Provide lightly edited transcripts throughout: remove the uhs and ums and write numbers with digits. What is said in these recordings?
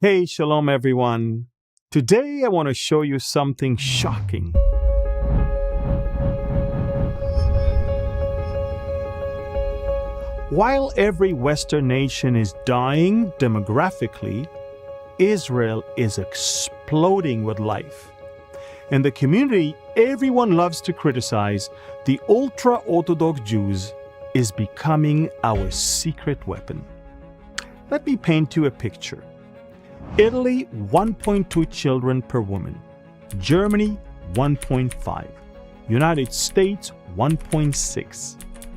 Hey, shalom everyone. Today I want to show you something shocking. While every Western nation is dying demographically, Israel is exploding with life. In the community everyone loves to criticize, the ultra-Orthodox Jews is becoming our secret weapon. Let me paint you a picture. Italy, 1.2 children per woman. Germany, 1.5. United States, 1.6.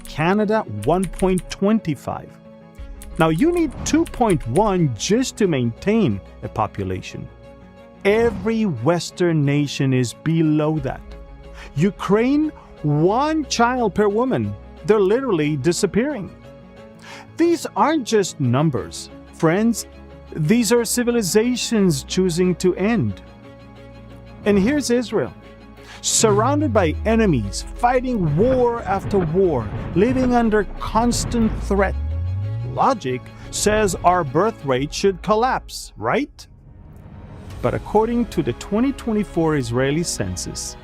Canada, 1.25. Now you need 2.1 just to maintain a population. Every Western nation is below that. Ukraine, 1 child per woman. They're literally disappearing. These aren't just numbers, friends. These are civilizations choosing to end. And here's Israel, surrounded by enemies, fighting war after war, living under constant threat. Logic says our birth rate should collapse, right? But according to the 2024 Israeli census,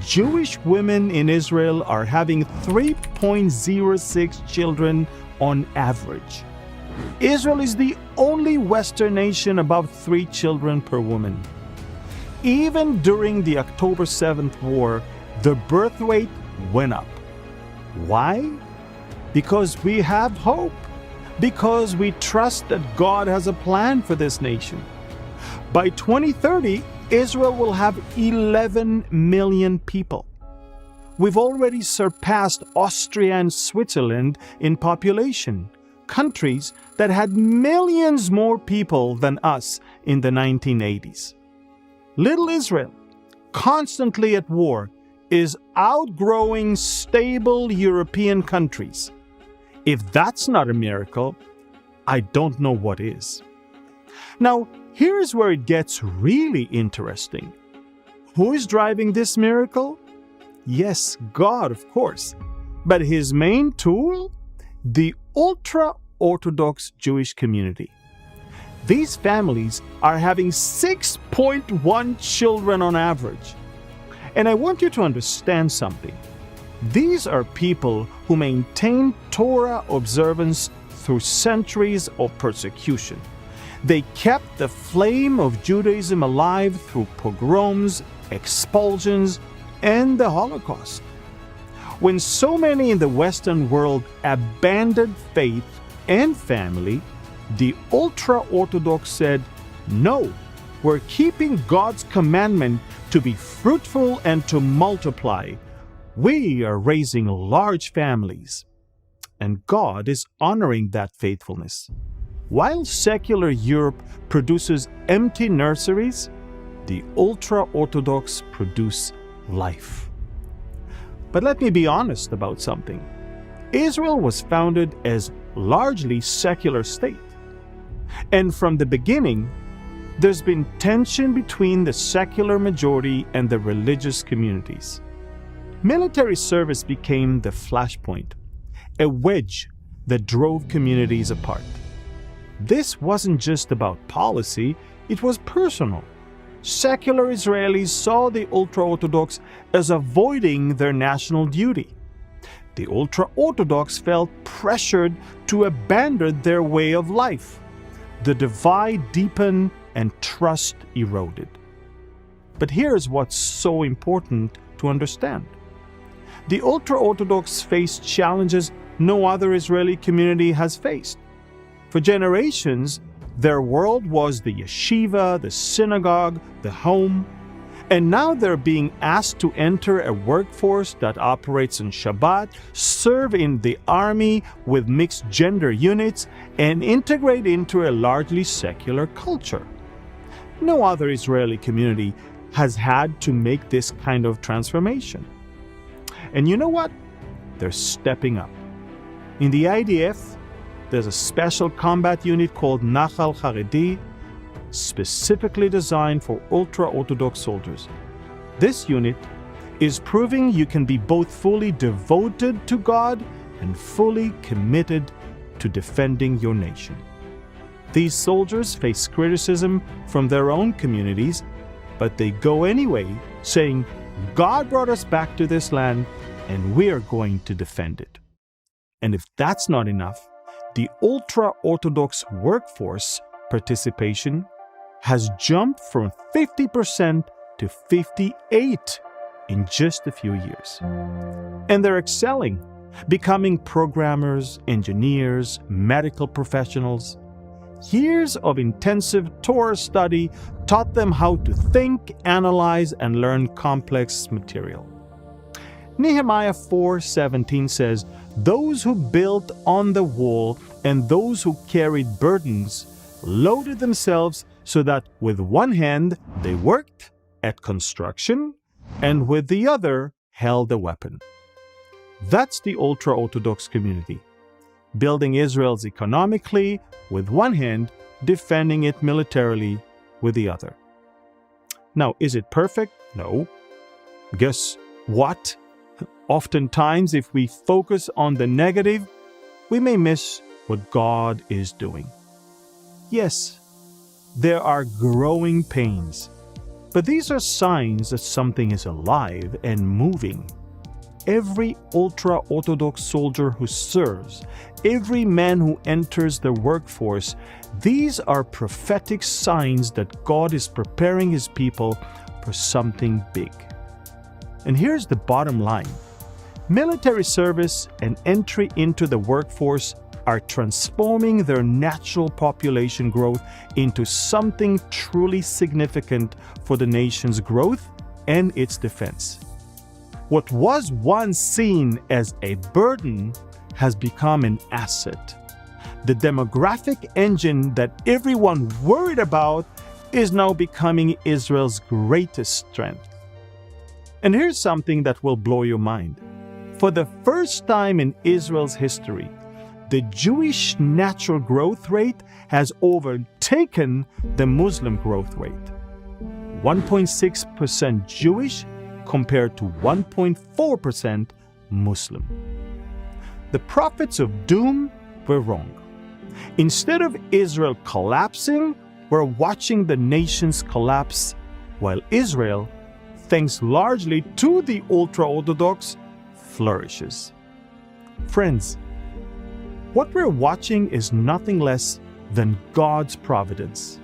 Jewish women in Israel are having 3.06 children on average. Israel is the only Western nation above 3 children per woman. Even during the October 7th war, the birth rate went up. Why? Because we have hope. Because we trust that God has a plan for this nation. By 2030, Israel will have 11 million people. We've already surpassed Austria and Switzerland in population, countries that had millions more people than us in the 1980s. Little Israel, constantly at war, is outgrowing stable European countries. If that's not a miracle, I don't know what is. Now, here's where it gets really interesting. Who is driving this miracle? Yes, God, of course. But his main tool? The ultra-Orthodox Jewish community. These families are having 6.1 children on average. And I want you to understand something. These are people who maintain Torah observance through centuries of persecution. They kept the flame of Judaism alive through pogroms, expulsions, and the Holocaust. When so many in the Western world abandoned faith and family, the ultra-Orthodox said, no, we're keeping God's commandment to be fruitful and to multiply. We are raising large families. And God is honoring that faithfulness. While secular Europe produces empty nurseries, the ultra-Orthodox produce life. But let me be honest about something. Israel was founded as largely secular state. And from the beginning, there's been tension between the secular majority and the religious communities. Military service became the flashpoint, a wedge that drove communities apart. This wasn't just about policy, it was personal. Secular Israelis saw the ultra-Orthodox as avoiding their national duty. The ultra-Orthodox felt pressured to abandon their way of life. The divide deepened and trust eroded. But here's what's so important to understand. The ultra-Orthodox faced challenges no other Israeli community has faced. For generations, their world was the yeshiva, the synagogue, the home, and now they're being asked to enter a workforce that operates on Shabbat, serve in the army with mixed gender units, and integrate into a largely secular culture. No other Israeli community has had to make this kind of transformation. And you know what? They're stepping up. In the IDF, there's a special combat unit called Nachal Haredi, specifically designed for ultra-Orthodox soldiers. This unit is proving you can be both fully devoted to God and fully committed to defending your nation. These soldiers face criticism from their own communities, but they go anyway, saying, God brought us back to this land, and we are going to defend it. And if that's not enough, the ultra-Orthodox workforce participation has jumped from 50% to 58% in just a few years. And they're excelling, becoming programmers, engineers, medical professionals. Years of intensive Torah study taught them how to think, analyze, and learn complex material. Nehemiah 4:17 says, "Those who built on the wall and those who carried burdens loaded themselves so that with one hand they worked at construction and with the other held a weapon." That's the ultra-Orthodox community, building Israel's economically with one hand, defending it militarily with the other. Now, is it perfect? No. Guess what? Oftentimes, if we focus on the negative, we may miss what God is doing. Yes, there are growing pains, but these are signs that something is alive and moving. Every ultra-Orthodox soldier who serves, every man who enters the workforce, these are prophetic signs that God is preparing His people for something big. And here's the bottom line. Military service and entry into the workforce are transforming their natural population growth into something truly significant for the nation's growth and its defense. What was once seen as a burden has become an asset. The demographic engine that everyone worried about is now becoming Israel's greatest strength. And here's something that will blow your mind. For the first time in Israel's history, the Jewish natural growth rate has overtaken the Muslim growth rate. 1.6% Jewish compared to 1.4% Muslim. The prophets of doom were wrong. Instead of Israel collapsing, we're watching the nations collapse, while Israel, thanks largely to the ultra-Orthodox, flourishes. Friends, what we're watching is nothing less than God's providence.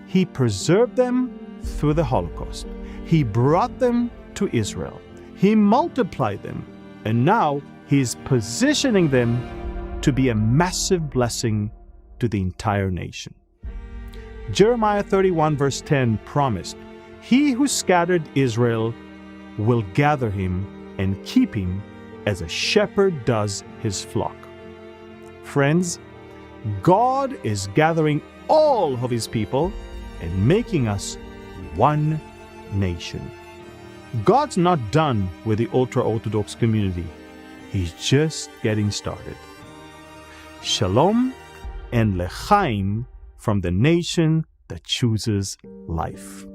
He preserved them through the Holocaust. He brought them to Israel. He multiplied them, and now He's positioning them to be a massive blessing to the entire nation. Jeremiah 31 verse 10 promised, "He who scattered Israel will gather him and keep him as a shepherd does his flock." Friends, God is gathering all of His people and making us one nation. God's not done with the ultra-Orthodox community. He's just getting started. Shalom and lechaim from the nation that chooses life.